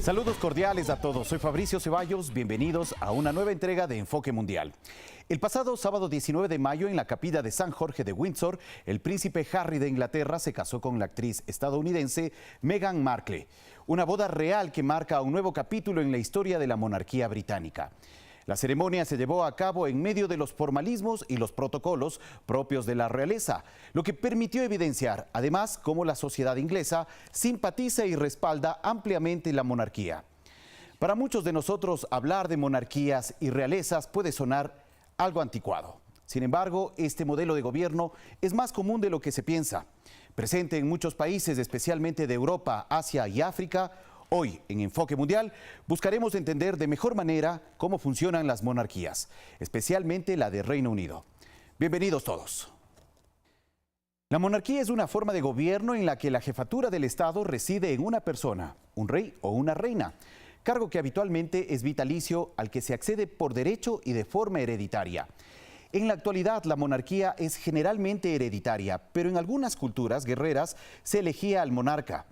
Saludos cordiales a todos, soy Fabricio Ceballos, bienvenidos a una nueva entrega de Enfoque Mundial. El pasado sábado 19 de mayo en la capilla de San Jorge de Windsor, el príncipe Harry de Inglaterra se casó con la actriz estadounidense Meghan Markle, una boda real que marca un nuevo capítulo en la historia de la monarquía británica. La ceremonia se llevó a cabo en medio de los formalismos y los protocolos propios de la realeza, lo que permitió evidenciar, además, cómo la sociedad inglesa simpatiza y respalda ampliamente la monarquía. Para muchos de nosotros, hablar de monarquías y realezas puede sonar algo anticuado. Sin embargo, este modelo de gobierno es más común de lo que se piensa. Presente en muchos países, especialmente de Europa, Asia y África, hoy, en Enfoque Mundial, buscaremos entender de mejor manera cómo funcionan las monarquías, especialmente la de Reino Unido. Bienvenidos todos. La monarquía es una forma de gobierno en la que la jefatura del Estado reside en una persona, un rey o una reina, cargo que habitualmente es vitalicio al que se accede por derecho y de forma hereditaria. En la actualidad, la monarquía es generalmente hereditaria, pero en algunas culturas guerreras se elegía al monarca.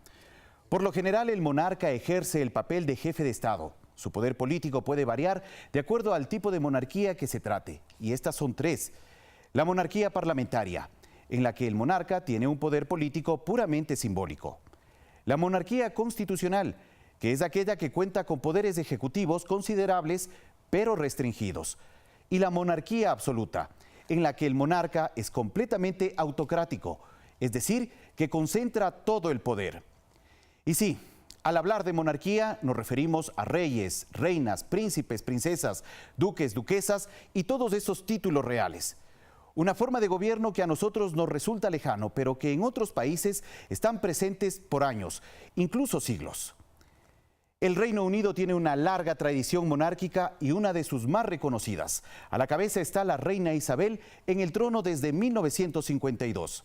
Por lo general, el monarca ejerce el papel de jefe de Estado. Su poder político puede variar de acuerdo al tipo de monarquía que se trate, y estas son tres. La monarquía parlamentaria, en la que el monarca tiene un poder político puramente simbólico. La monarquía constitucional, que es aquella que cuenta con poderes ejecutivos considerables, pero restringidos. Y la monarquía absoluta, en la que el monarca es completamente autocrático, es decir, que concentra todo el poder. Y sí, al hablar de monarquía nos referimos a reyes, reinas, príncipes, princesas, duques, duquesas y todos esos títulos reales. Una forma de gobierno que a nosotros nos resulta lejano, pero que en otros países están presentes por años, incluso siglos. El Reino Unido tiene una larga tradición monárquica y una de sus más reconocidas. A la cabeza está la reina Isabel en el trono desde 1952.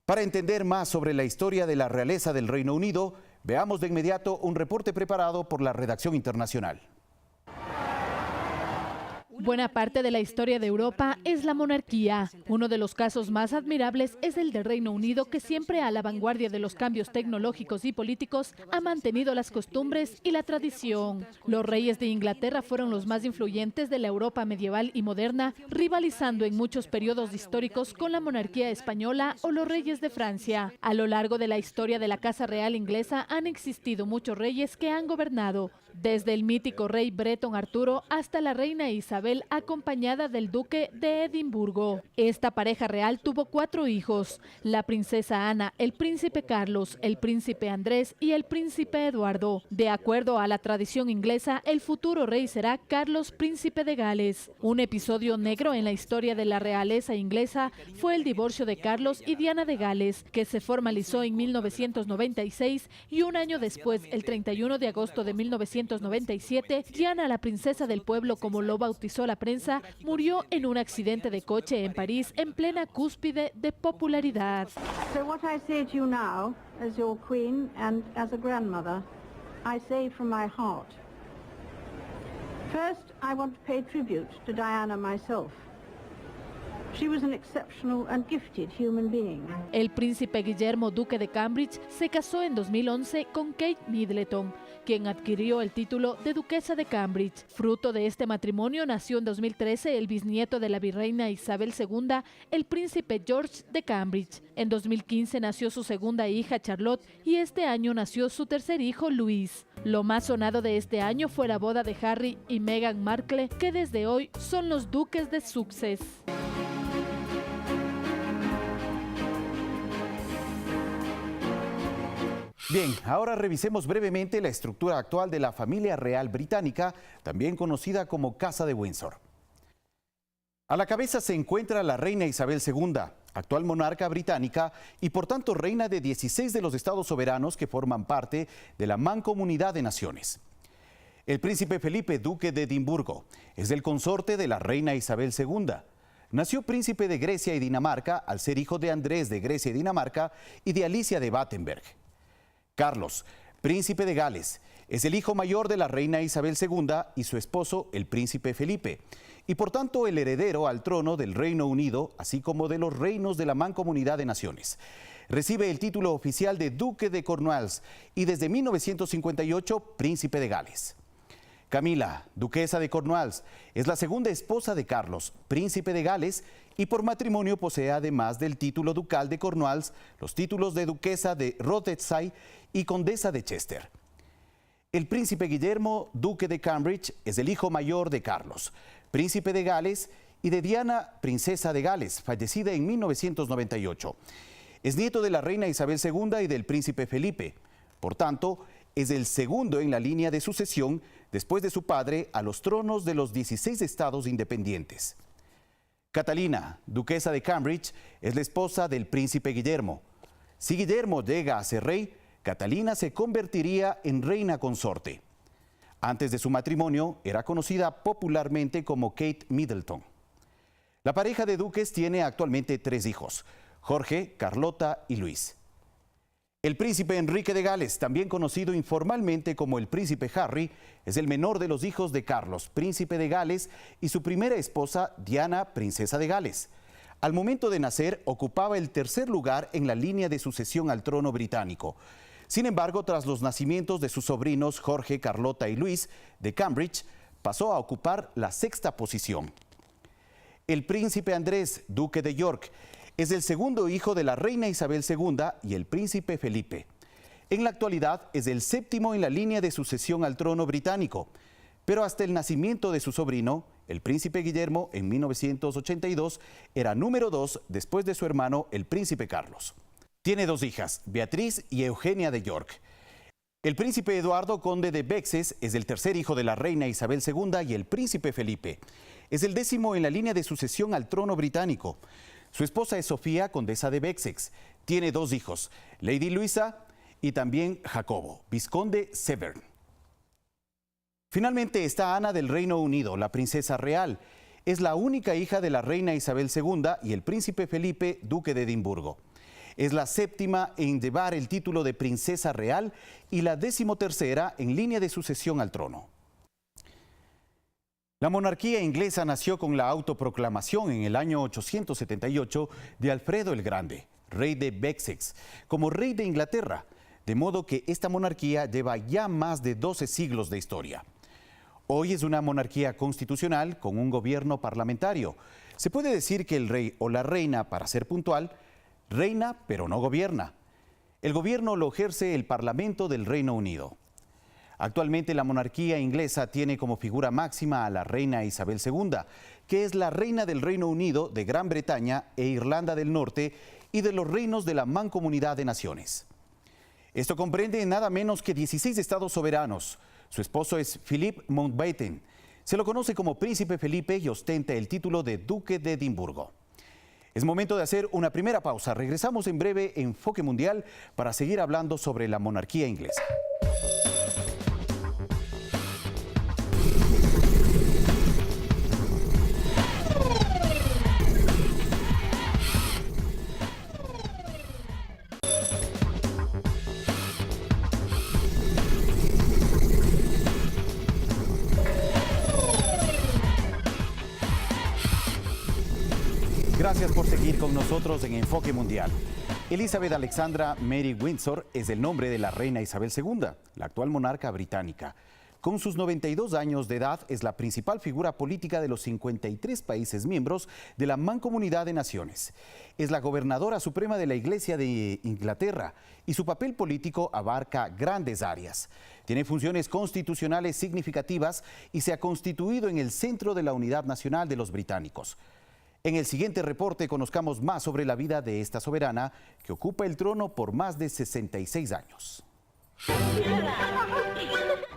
Para entender más sobre la historia de la realeza del Reino Unido, veamos de inmediato un reporte preparado por la redacción internacional. Buena parte de la historia de Europa es la monarquía. Uno de los casos más admirables es el del Reino Unido, que siempre a la vanguardia de los cambios tecnológicos y políticos ha mantenido las costumbres y la tradición. Los reyes de Inglaterra fueron los más influyentes de la Europa medieval y moderna, rivalizando en muchos periodos históricos con la monarquía española o los reyes de Francia. A lo largo de la historia de la Casa Real inglesa han existido muchos reyes que han gobernado, desde el mítico rey bretón Arturo hasta la reina Isabel, acompañada del duque de Edimburgo. Esta pareja real tuvo 4 hijos: la princesa Ana, el príncipe Carlos, el príncipe Andrés y el príncipe Eduardo. De acuerdo a la tradición inglesa, el futuro rey será Carlos, príncipe de Gales. Un episodio negro en la historia de la realeza inglesa fue el divorcio de Carlos y Diana de Gales, que se formalizó en 1996 y un año después, el 31 de agosto de 1997, Diana, la princesa del pueblo como lo bautizó la prensa, murió en un accidente de coche en París en plena cúspide de popularidad. So what I say to you now, as your queen and as a grandmother, I say from my heart. First, I want to pay tribute to Diana myself. She was an exceptional and gifted human being. El príncipe Guillermo, duque de Cambridge, se casó en 2011 con Kate Middleton, quien adquirió el título de duquesa de Cambridge. Fruto de este matrimonio nació en 2013 el bisnieto de la virreina Isabel II, el príncipe George de Cambridge. En 2015 nació su segunda hija Charlotte y este año nació su tercer hijo Luis. Lo más sonado de este año fue la boda de Harry y Meghan Markle, que desde hoy son los duques de Sussex. Bien, ahora revisemos brevemente la estructura actual de la familia real británica, también conocida como Casa de Windsor. A la cabeza se encuentra la reina Isabel II, actual monarca británica y por tanto reina de 16 de los estados soberanos que forman parte de la Mancomunidad de Naciones. El príncipe Felipe, duque de Edimburgo, es el consorte de la reina Isabel II. Nació príncipe de Grecia y Dinamarca al ser hijo de Andrés de Grecia y Dinamarca y de Alicia de Battenberg. Carlos, príncipe de Gales, es el hijo mayor de la reina Isabel II y su esposo, el príncipe Felipe, y por tanto el heredero al trono del Reino Unido, así como de los reinos de la Mancomunidad de Naciones. Recibe el título oficial de Duque de Cornualles y desde 1958 Príncipe de Gales. Camila, duquesa de Cornualles, es la segunda esposa de Carlos, príncipe de Gales, y por matrimonio posee, además del título ducal de Cornualles, los títulos de duquesa de Rothesay y condesa de Chester. El príncipe Guillermo, duque de Cambridge, es el hijo mayor de Carlos, príncipe de Gales, y de Diana, princesa de Gales, fallecida en 1998. Es nieto de la reina Isabel II y del príncipe Felipe. Por tanto, es el segundo en la línea de sucesión después de su padre a los tronos de los 16 estados independientes. Catalina, duquesa de Cambridge, es la esposa del príncipe Guillermo. Si Guillermo llega a ser rey, Catalina se convertiría en reina consorte. Antes de su matrimonio, era conocida popularmente como Kate Middleton. La pareja de duques tiene actualmente 3 hijos: Jorge, Carlota y Luis. El príncipe Enrique de Gales, también conocido informalmente como el príncipe Harry, es el menor de los hijos de Carlos, príncipe de Gales, y su primera esposa, Diana, princesa de Gales. Al momento de nacer, ocupaba el tercer lugar en la línea de sucesión al trono británico. Sin embargo, tras los nacimientos de sus sobrinos Jorge, Carlota y Luis de Cambridge, pasó a ocupar la sexta posición. El príncipe Andrés, duque de York, es el segundo hijo de la reina Isabel II y el príncipe Felipe. En la actualidad es el séptimo en la línea de sucesión al trono británico, pero hasta el nacimiento de su sobrino, el príncipe Guillermo, en 1982, era número 2 después de su hermano, el príncipe Carlos. Tiene 2 hijas, Beatriz y Eugenia de York. El príncipe Eduardo, conde de Bexes, es el tercer hijo de la reina Isabel II y el príncipe Felipe. Es el 10º en la línea de sucesión al trono británico. Su esposa es Sofía, condesa de Wessex. Tiene 2 hijos, Lady Luisa y también Jacobo, vizconde Severn. Finalmente está Ana del Reino Unido, la princesa real. Es la única hija de la reina Isabel II y el príncipe Felipe, duque de Edimburgo. Es la 7ª en llevar el título de princesa real y la 13ª en línea de sucesión al trono. La monarquía inglesa nació con la autoproclamación en el año 878 de Alfredo el Grande, rey de Wessex, como rey de Inglaterra, de modo que esta monarquía lleva ya más de 12 siglos de historia. Hoy es una monarquía constitucional con un gobierno parlamentario. Se puede decir que el rey o la reina, para ser puntual, reina pero no gobierna. El gobierno lo ejerce el Parlamento del Reino Unido. Actualmente la monarquía inglesa tiene como figura máxima a la reina Isabel II, que es la reina del Reino Unido, de Gran Bretaña e Irlanda del Norte y de los reinos de la Mancomunidad de Naciones. Esto comprende nada menos que 16 estados soberanos. Su esposo es Philip Mountbatten. Se lo conoce como Príncipe Felipe y ostenta el título de Duque de Edimburgo. Es momento de hacer una primera pausa. Regresamos en breve en Enfoque Mundial para seguir hablando sobre la monarquía inglesa. Gracias por seguir con nosotros en Enfoque Mundial. Elizabeth Alexandra Mary Windsor es el nombre de la reina Isabel II, la actual monarca británica. Con sus 92 años de edad, es la principal figura política de los 53 países miembros de la Mancomunidad de Naciones. Es la gobernadora suprema de la Iglesia de Inglaterra y su papel político abarca grandes áreas. Tiene funciones constitucionales significativas y se ha constituido en el centro de la unidad nacional de los británicos. En el siguiente reporte conozcamos más sobre la vida de esta soberana que ocupa el trono por más de 66 años.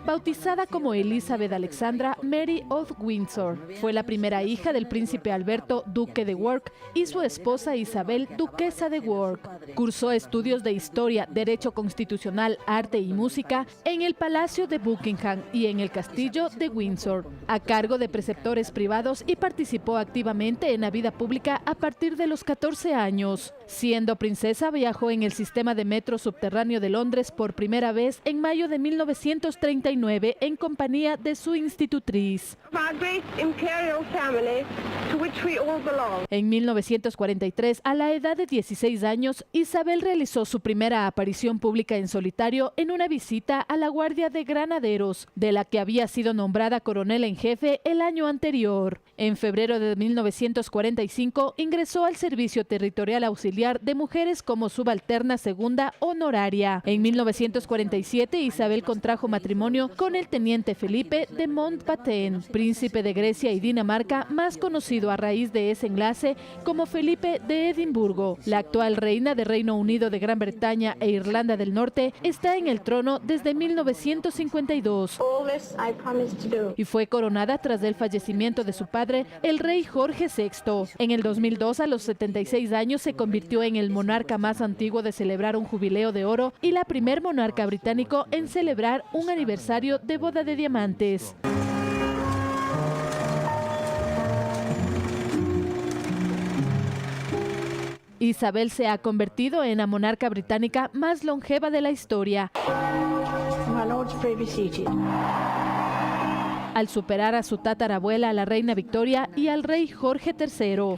Bautizada como Elizabeth Alexandra Mary of Windsor, fue la primera hija del príncipe Alberto, duque de York, y su esposa Isabel, duquesa de York. Cursó estudios de historia, derecho constitucional, arte y música en el Palacio de Buckingham y en el Castillo de Windsor, a cargo de preceptores privados, y participó activamente en la vida pública a partir de los 14 años. Siendo princesa, viajó en el sistema de metro subterráneo de Londres por primera vez en mayo de 1939 en compañía de su institutriz. En 1943, a la edad de 16 años, Isabel realizó su primera aparición pública en solitario en una visita a la Guardia de Granaderos, de la que había sido nombrada coronel en jefe el año anterior. En febrero de 1945 ingresó al Servicio Territorial Auxiliar de Mujeres como subalterna segunda honoraria. En 1947 Isabel contrajo matrimonio con el teniente Felipe de Mountbatten, príncipe de Grecia y Dinamarca, más conocido a raíz de ese enlace como Felipe de Edimburgo. La actual reina de Reino Unido, de Gran Bretaña e Irlanda del Norte está en el trono desde 1952 y fue coronada tras el fallecimiento de su padre, el rey Jorge VI. En el 2002, a los 76 años, se convirtió en el monarca más antiguo de celebrar un jubileo de oro y la primer monarca británico en celebrar un aniversario de boda de diamantes. Isabel se ha convertido en la monarca británica más longeva de la historia, al superar a su tatarabuela, la reina Victoria, y al rey Jorge III.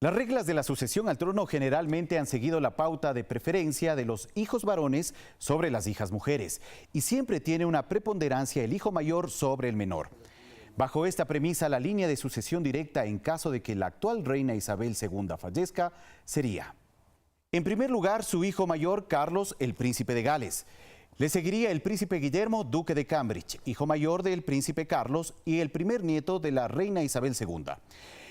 Las reglas de la sucesión al trono generalmente han seguido la pauta de preferencia de los hijos varones sobre las hijas mujeres, y siempre tiene una preponderancia el hijo mayor sobre el menor. Bajo esta premisa, la línea de sucesión directa en caso de que la actual reina Isabel II fallezca sería: en primer lugar, su hijo mayor, Carlos, el príncipe de Gales. Le seguiría el príncipe Guillermo, duque de Cambridge, hijo mayor del príncipe Carlos y el primer nieto de la reina Isabel II.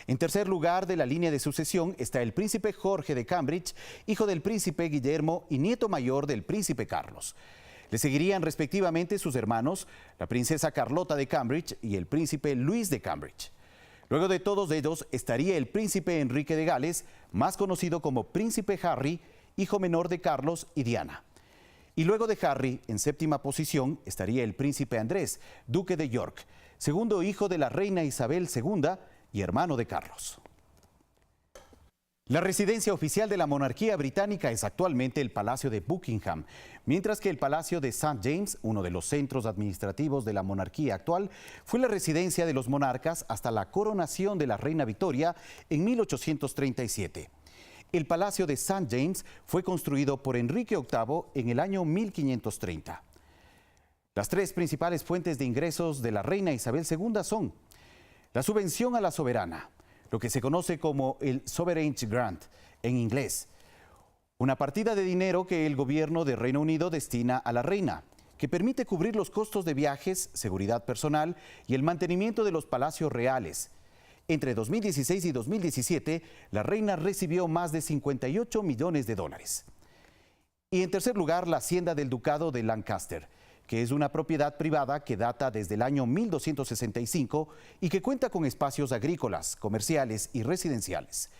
En tercer lugar de la línea de sucesión está el príncipe Jorge de Cambridge, hijo del príncipe Guillermo y nieto mayor del príncipe Carlos. Le seguirían respectivamente sus hermanos, la princesa Carlota de Cambridge y el príncipe Luis de Cambridge. Luego de todos ellos estaría el príncipe Enrique de Gales, más conocido como príncipe Harry, hijo menor de Carlos y Diana. Y luego de Harry, en séptima posición, estaría el príncipe Andrés, duque de York, segundo hijo de la reina Isabel II y hermano de Carlos. La residencia oficial de la monarquía británica es actualmente el Palacio de Buckingham, mientras que el Palacio de St. James, uno de los centros administrativos de la monarquía actual, fue la residencia de los monarcas hasta la coronación de la reina Victoria en 1837. El Palacio de St. James fue construido por Enrique VIII en el año 1530. Las tres principales fuentes de ingresos de la reina Isabel II son la subvención a la soberana, lo que se conoce como el Sovereignty Grant en inglés, una partida de dinero que el gobierno de Reino Unido destina a la reina, que permite cubrir los costos de viajes, seguridad personal y el mantenimiento de los palacios reales. Entre 2016 y 2017, la reina recibió más de 58 millones de dólares. Y en tercer lugar, la hacienda del Ducado de Lancaster, que es una propiedad privada que data desde el año 1265 y que cuenta con espacios agrícolas, comerciales y residenciales.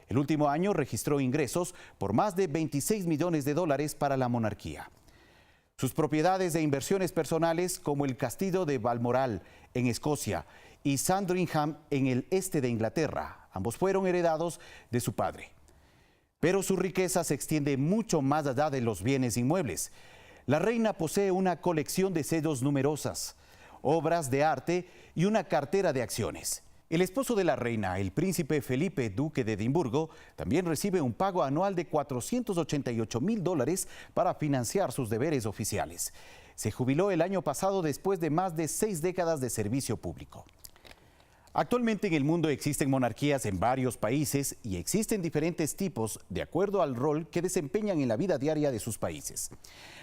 El último año registró ingresos por más de 26 millones de dólares para la monarquía. Sus propiedades e inversiones personales, como el castillo de Balmoral en Escocia y Sandringham en el este de Inglaterra, ambos fueron heredados de su padre. Pero su riqueza se extiende mucho más allá de los bienes inmuebles. La reina posee una colección de sellos numerosas, obras de arte y una cartera de acciones. El esposo de la reina, el príncipe Felipe, duque de Edimburgo, también recibe un pago anual de $488,000 para financiar sus deberes oficiales. Se jubiló el año pasado después de más de 6 décadas de servicio público. Actualmente en el mundo existen monarquías en varios países y existen diferentes tipos de acuerdo al rol que desempeñan en la vida diaria de sus países.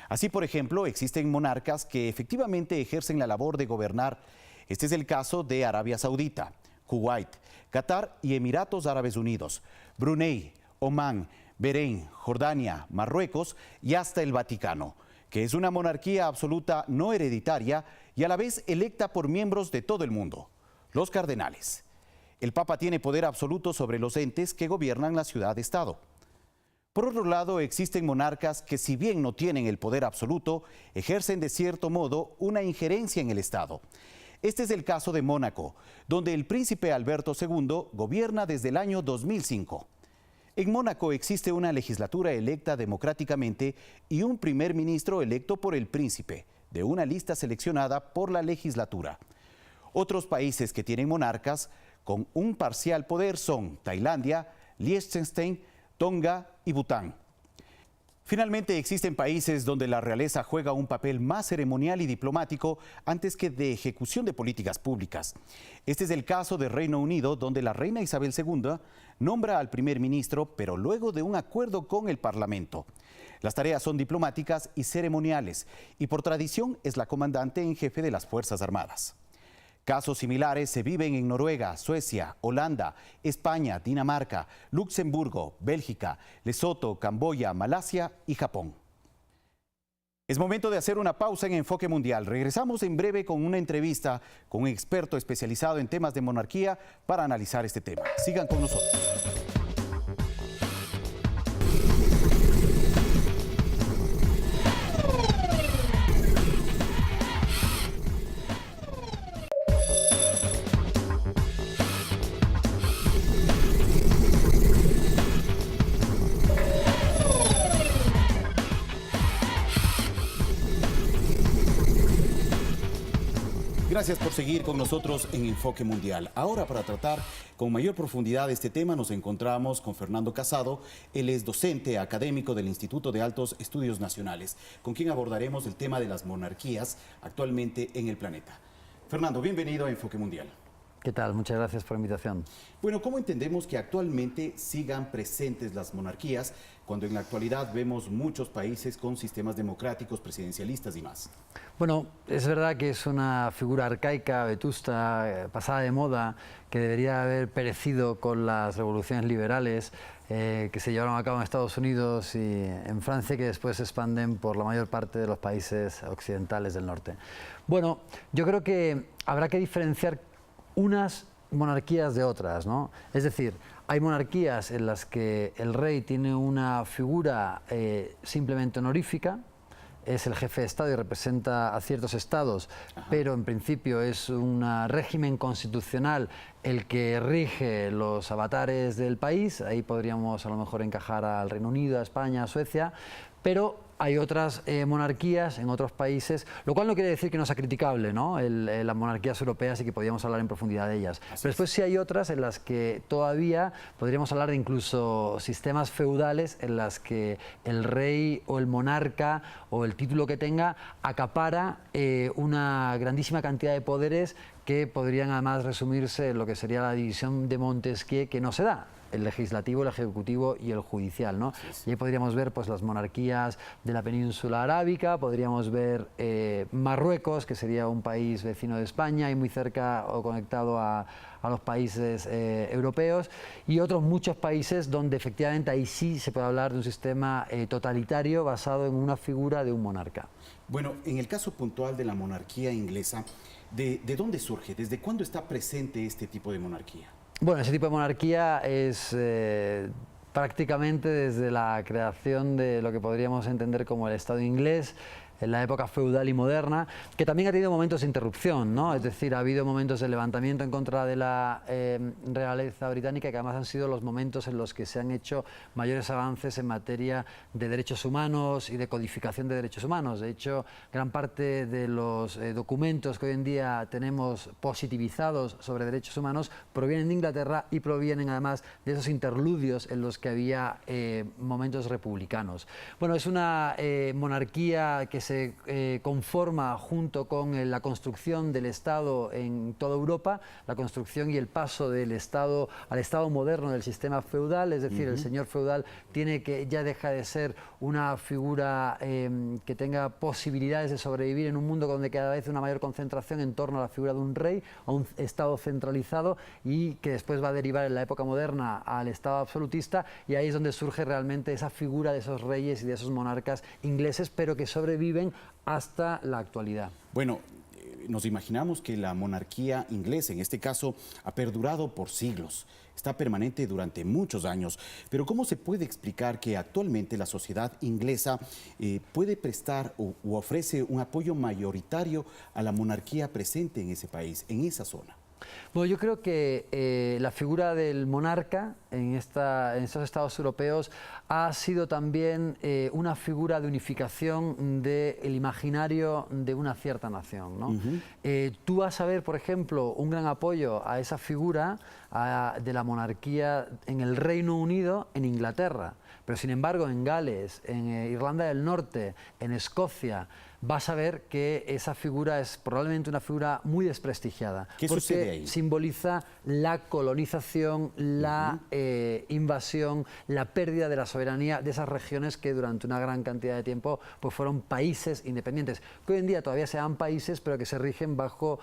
Así, por ejemplo, existen monarcas que efectivamente ejercen la labor de gobernar. Este es el caso de Arabia Saudita, Kuwait, Qatar y Emiratos Árabes Unidos, Brunei, Omán, Bahrein, Jordania, Marruecos y hasta el Vaticano, que es una monarquía absoluta no hereditaria y a la vez electa por miembros de todo el mundo. Los cardenales. El Papa tiene poder absoluto sobre los entes que gobiernan la ciudad-estado. Por otro lado, existen monarcas que, si bien no tienen el poder absoluto, ejercen de cierto modo una injerencia en el Estado. Este es el caso de Mónaco, donde el príncipe Alberto II gobierna desde el año 2005. En Mónaco existe una legislatura electa democráticamente y un primer ministro electo por el príncipe, de una lista seleccionada por la legislatura. Otros países que tienen monarcas con un parcial poder son Tailandia, Liechtenstein, Tonga y Bután. Finalmente, existen países donde la realeza juega un papel más ceremonial y diplomático antes que de ejecución de políticas públicas. Este es el caso de Reino Unido, donde la reina Isabel II nombra al primer ministro, pero luego de un acuerdo con el Parlamento. Las tareas son diplomáticas y ceremoniales, y por tradición es la comandante en jefe de las Fuerzas Armadas. Casos similares se viven en Noruega, Suecia, Holanda, España, Dinamarca, Luxemburgo, Bélgica, Lesoto, Camboya, Malasia y Japón. Es momento de hacer una pausa en Enfoque Mundial. Regresamos en breve con una entrevista con un experto especializado en temas de monarquía para analizar este tema. Sigan con nosotros. Gracias por seguir con nosotros en Enfoque Mundial. Ahora, para tratar con mayor profundidad este tema, nos encontramos con Fernando Casado. Él es docente académico del Instituto de Altos Estudios Nacionales, con quien abordaremos el tema de las monarquías actualmente en el planeta. Fernando, bienvenido a Enfoque Mundial. ¿Qué tal? Muchas gracias por la invitación. Bueno, ¿cómo entendemos que actualmente sigan presentes las monarquías cuando en la actualidad vemos muchos países con sistemas democráticos, presidencialistas y más? Bueno, es verdad que es una figura arcaica, vetusta, pasada de moda, que debería haber perecido con las revoluciones liberales que se llevaron a cabo en Estados Unidos y en Francia, que después se expanden por la mayor parte de los países occidentales del norte. Bueno, yo creo que habrá que diferenciar unas monarquías de otras, ¿no? Es decir, hay monarquías en las que el rey tiene una figura simplemente honorífica, es el jefe de Estado y representa a ciertos estados, pero en principio es un régimen constitucional el que rige los avatares del país. Ahí podríamos a lo mejor encajar al Reino Unido, a España, a Suecia, pero hay otras monarquías en otros países, lo cual no quiere decir que no sea criticable, ¿no? Las monarquías europeas y que podríamos hablar en profundidad de ellas. Pero después sí hay otras en las que todavía podríamos hablar de incluso sistemas feudales en las que el rey o el monarca o el título que tenga acapara una grandísima cantidad de poderes que podrían además resumirse en lo que sería la división de Montesquieu, que no se da: el legislativo, el ejecutivo y el judicial, ¿no? Y ahí podríamos ver pues las monarquías de la península arábica, podríamos ver Marruecos, que sería un país vecino de España y muy cerca o conectado a los países europeos, y otros muchos países donde efectivamente ahí sí se puede hablar de un sistema totalitario basado en una figura de un monarca. Bueno, en el caso puntual de la monarquía inglesa, ¿de dónde surge? ¿Desde cuándo está presente este tipo de monarquía? Bueno, ese tipo de monarquía es prácticamente desde la creación de lo que podríamos entender como el Estado inglés, en la época feudal y moderna, que también ha tenido momentos de interrupción, ¿no? Es decir, ha habido momentos de levantamiento en contra de la realeza británica, que además han sido los momentos en los que se han hecho mayores avances en materia de derechos humanos y de codificación de derechos humanos. De hecho, gran parte de los documentos que hoy en día tenemos positivizados sobre derechos humanos provienen de Inglaterra y provienen además de esos interludios en los que había momentos republicanos. Bueno, es una monarquía que se conforma junto con la construcción del Estado en toda Europa, la construcción y el paso del Estado al Estado moderno del sistema feudal, es decir, el señor feudal tiene que ya deja de ser una figura que tenga posibilidades de sobrevivir en un mundo donde cada vez hay una mayor concentración en torno a la figura de un rey, a un Estado centralizado, y que después va a derivar en la época moderna al Estado absolutista, y ahí es donde surge realmente esa figura de esos reyes y de esos monarcas ingleses, pero que sobreviven hasta la actualidad. Bueno, nos imaginamos que la monarquía inglesa, en este caso, ha perdurado por siglos, está permanente durante muchos años, pero ¿cómo se puede explicar que actualmente la sociedad inglesa puede prestar u ofrece un apoyo mayoritario a la monarquía presente en ese país, en esa zona? Bueno, yo creo que la figura del monarca en estos estados europeos ha sido también una figura de unificación del imaginario de una cierta nación, ¿no? Tú vas a ver, por ejemplo, un gran apoyo a esa figura de la monarquía en el Reino Unido, en Inglaterra, pero sin embargo en Gales, en Irlanda del Norte, en Escocia, vas a ver que esa figura es probablemente una figura muy desprestigiada. ¿Qué sucede ahí? Porque simboliza la colonización, la invasión, la pérdida de la soberanía de esas regiones que durante una gran cantidad de tiempo pues fueron países independientes, que hoy en día todavía se llaman países, pero que se rigen bajo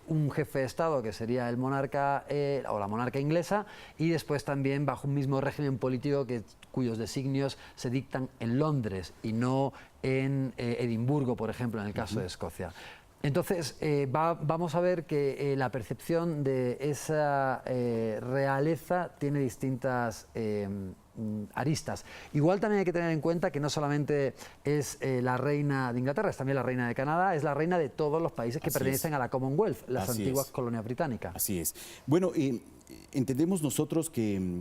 un jefe de Estado, que sería el monarca o la monarca inglesa, y después también bajo un mismo régimen político cuyos designios se dictan en Londres y no en Edimburgo, por ejemplo, en el caso de Escocia. Entonces, vamos a ver que la percepción de esa realeza tiene distintas aristas. Igual también hay que tener en cuenta que no solamente es la reina de Inglaterra, es también la reina de Canadá, es la reina de todos los países que pertenecen a la Commonwealth, las antiguas colonias británicas. Así es. Bueno, entendemos nosotros que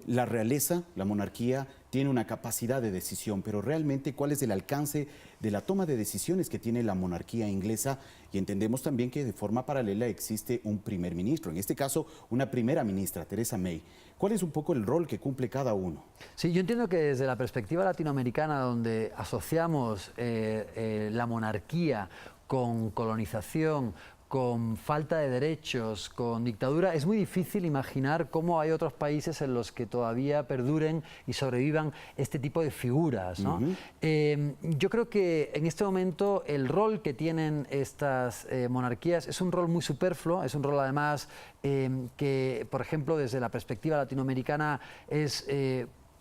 la realeza, la monarquía, tiene una capacidad de decisión, pero realmente ¿cuál es el alcance de la toma de decisiones que tiene la monarquía inglesa? Y entendemos también que de forma paralela existe un primer ministro, en este caso una primera ministra, Theresa May. ¿Cuál es un poco el rol que cumple cada uno? Sí, yo entiendo que desde la perspectiva latinoamericana, donde asociamos la monarquía con colonización, con falta de derechos, con dictadura, es muy difícil imaginar cómo hay otros países en los que todavía perduren y sobrevivan este tipo de figuras, ¿no? Yo creo que en este momento el rol que tienen estas monarquías es un rol muy superfluo, es un rol además que, por ejemplo, desde la perspectiva latinoamericana es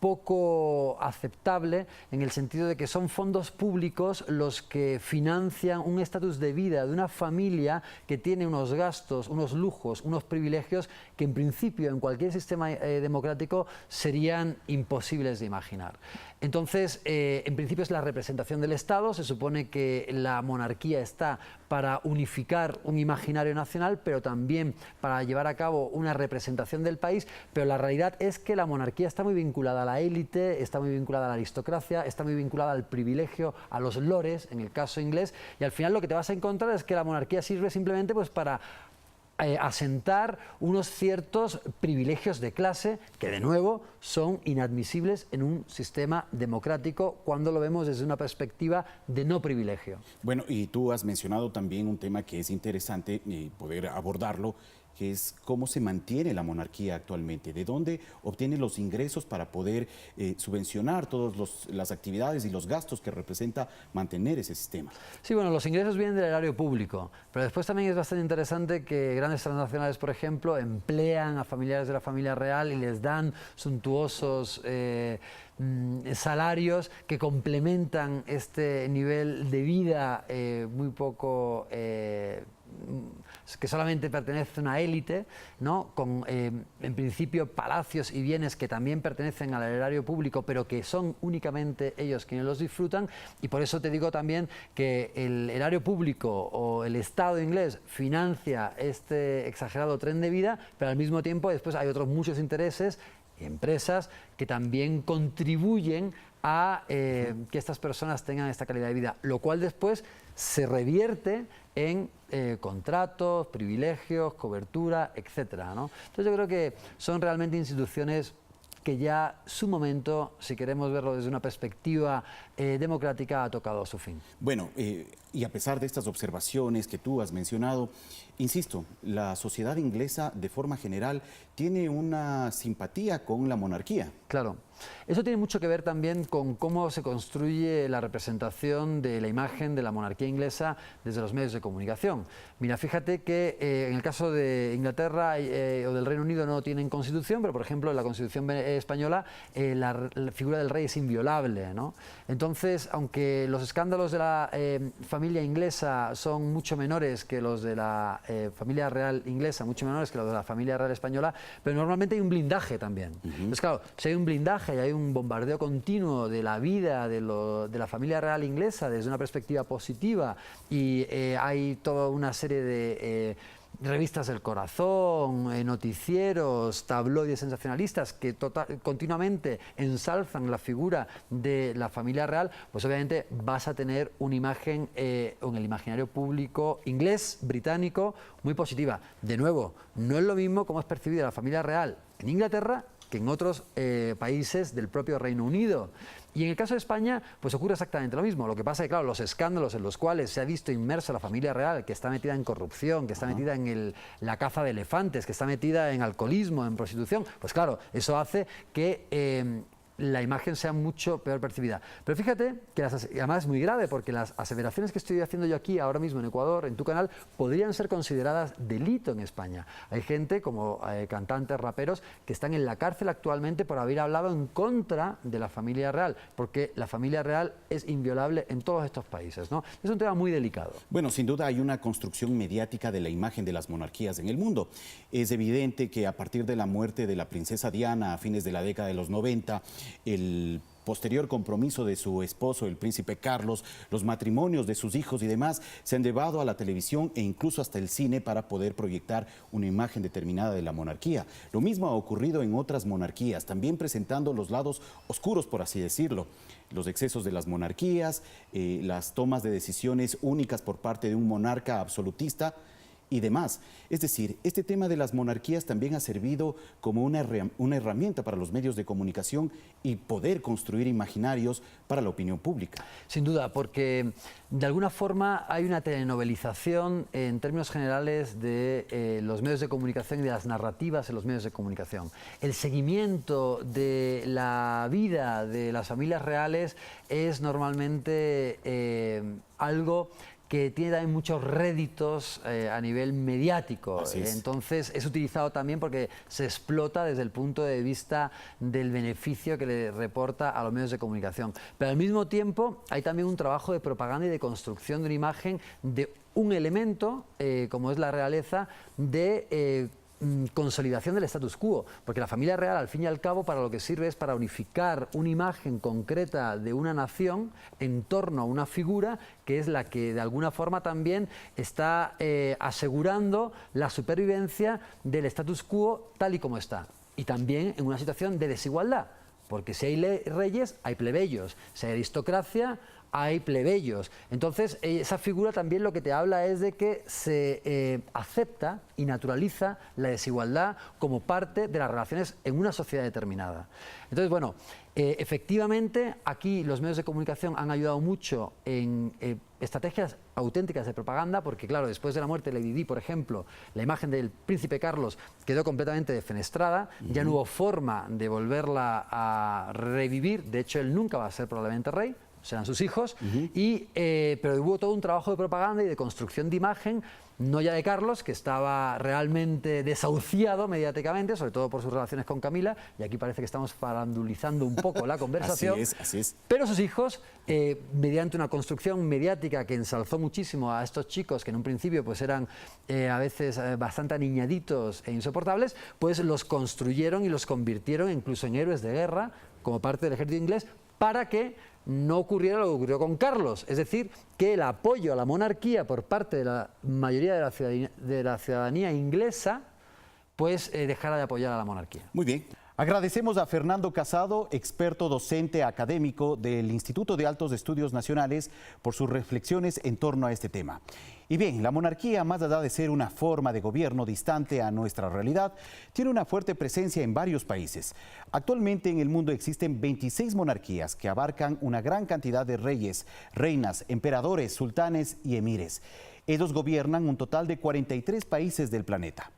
poco aceptable, en el sentido de que son fondos públicos los que financian un estatus de vida de una familia que tiene unos gastos, unos lujos, unos privilegios que en principio en cualquier sistema democrático serían imposibles de imaginar. Entonces, en principio es la representación del Estado, se supone que la monarquía está para unificar un imaginario nacional, pero también para llevar a cabo una representación del país, pero la realidad es que la monarquía está muy vinculada a la élite, está muy vinculada a la aristocracia, está muy vinculada al privilegio, a los lores, en el caso inglés, y al final lo que te vas a encontrar es que la monarquía sirve simplemente pues para asentar unos ciertos privilegios de clase que, de nuevo, son inadmisibles en un sistema democrático cuando lo vemos desde una perspectiva de no privilegio. Bueno, y tú has mencionado también un tema que es interesante poder abordarlo, que es cómo se mantiene la monarquía actualmente, de dónde obtiene los ingresos para poder subvencionar todas las actividades y los gastos que representa mantener ese sistema. Sí, bueno, los ingresos vienen del erario público, pero después también es bastante interesante que grandes transnacionales, por ejemplo, emplean a familiares de la familia real y les dan suntuosos salarios que complementan este nivel de vida muy poco que solamente pertenece a una élite, ¿no? Con en principio palacios y bienes que también pertenecen al erario público, pero que son únicamente ellos quienes los disfrutan, y por eso te digo también que el erario público o el Estado inglés financia este exagerado tren de vida, pero al mismo tiempo después hay otros muchos intereses y empresas que también contribuyen a que estas personas tengan esta calidad de vida, lo cual después se revierte en contratos, privilegios, cobertura, etcétera, ¿no? Entonces yo creo que son realmente instituciones que ya su momento, si queremos verlo desde una perspectiva democrática, ha tocado a su fin. Bueno, y a pesar de estas observaciones que tú has mencionado, insisto, la sociedad inglesa de forma general tiene una simpatía con la monarquía. Claro. Eso tiene mucho que ver también con cómo se construye la representación de la imagen de la monarquía inglesa desde los medios de comunicación. Mira, fíjate que en el caso de Inglaterra o del Reino Unido no tienen constitución, pero por ejemplo en la Constitución española la figura del rey es inviolable, ¿no? Entonces, aunque los escándalos de la familia inglesa son mucho menores que los de la familia real inglesa, mucho menores que los de la familia real española, pero normalmente hay un blindaje también. Entonces, claro, si hay un blindaje y hay un bombardeo continuo de la vida de la familia real inglesa desde una perspectiva positiva y hay toda una serie de revistas del corazón, noticieros, tabloides sensacionalistas que continuamente ensalzan la figura de la familia real, pues obviamente vas a tener una imagen en el imaginario público inglés, británico, muy positiva. De nuevo, no es lo mismo cómo es percibida la familia real en Inglaterra que en otros países del propio Reino Unido. Y en el caso de España, pues ocurre exactamente lo mismo. Lo que pasa es que, claro, los escándalos en los cuales se ha visto inmersa la familia real, que está metida en corrupción, que está metida en la caza de elefantes, que está metida en alcoholismo, en prostitución, pues claro, eso hace que la imagen sea mucho peor percibida. Pero fíjate que además es muy grave, porque las aseveraciones que estoy haciendo yo aquí ahora mismo en Ecuador, en tu canal, podrían ser consideradas delito en España. Hay gente como cantantes, raperos, que están en la cárcel actualmente por haber hablado en contra de la familia real, porque la familia real es inviolable en todos estos países, ¿no? Es un tema muy delicado. Bueno, sin duda hay una construcción mediática de la imagen de las monarquías en el mundo. Es evidente que a partir de la muerte de la princesa Diana a fines de la década de los 90, el posterior compromiso de su esposo, el príncipe Carlos, los matrimonios de sus hijos y demás, se han llevado a la televisión e incluso hasta el cine para poder proyectar una imagen determinada de la monarquía. Lo mismo ha ocurrido en otras monarquías, también presentando los lados oscuros, por así decirlo. Los excesos de las monarquías, las tomas de decisiones únicas por parte de un monarca absolutista y demás. Es decir, este tema de las monarquías también ha servido como una herramienta para los medios de comunicación y poder construir imaginarios para la opinión pública. Sin duda, porque de alguna forma hay una telenovelización en términos generales de los medios de comunicación y de las narrativas en los medios de comunicación. El seguimiento de la vida de las familias reales es normalmente algo que tiene también muchos réditos a nivel mediático. Entonces es utilizado también porque se explota desde el punto de vista del beneficio que le reporta a los medios de comunicación. Pero al mismo tiempo hay también un trabajo de propaganda y de construcción de una imagen de un elemento, como es la realeza, de consolidación del status quo, porque la familia real al fin y al cabo para lo que sirve es para unificar una imagen concreta de una nación en torno a una figura que es la que de alguna forma también está asegurando la supervivencia del status quo tal y como está, y también en una situación de desigualdad, porque si hay reyes hay plebeyos, si hay aristocracia hay plebeyos. Entonces, esa figura también lo que te habla es de que se acepta y naturaliza la desigualdad como parte de las relaciones en una sociedad determinada. Entonces, bueno, efectivamente, aquí los medios de comunicación han ayudado mucho en estrategias auténticas de propaganda, porque claro, después de la muerte de Lady Di, por ejemplo, la imagen del príncipe Carlos quedó completamente defenestrada, ya no hubo forma de volverla a revivir, de hecho él nunca va a ser probablemente rey, serán sus hijos, pero hubo todo un trabajo de propaganda y de construcción de imagen, no ya de Carlos, que estaba realmente desahuciado mediáticamente, sobre todo por sus relaciones con Camila, y aquí parece que estamos farandulizando un poco la conversación. Así es. Pero sus hijos, mediante una construcción mediática que ensalzó muchísimo a estos chicos, que en un principio pues eran a veces bastante aniñaditos e insoportables, pues los construyeron y los convirtieron incluso en héroes de guerra, como parte del ejército inglés, para que no ocurriera lo que ocurrió con Carlos, es decir, que el apoyo a la monarquía por parte de la mayoría de la ciudadanía inglesa, pues dejara de apoyar a la monarquía. Muy bien. Agradecemos a Fernando Casado, experto docente académico del Instituto de Altos Estudios Nacionales, por sus reflexiones en torno a este tema. Y bien, la monarquía, más allá de ser una forma de gobierno distante a nuestra realidad, tiene una fuerte presencia en varios países. Actualmente en el mundo existen 26 monarquías que abarcan una gran cantidad de reyes, reinas, emperadores, sultanes y emires. Ellos gobiernan un total de 43 países del planeta.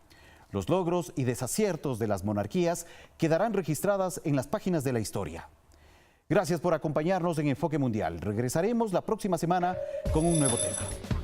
Los logros y desaciertos de las monarquías quedarán registradas en las páginas de la historia. Gracias por acompañarnos en Enfoque Mundial. Regresaremos la próxima semana con un nuevo tema.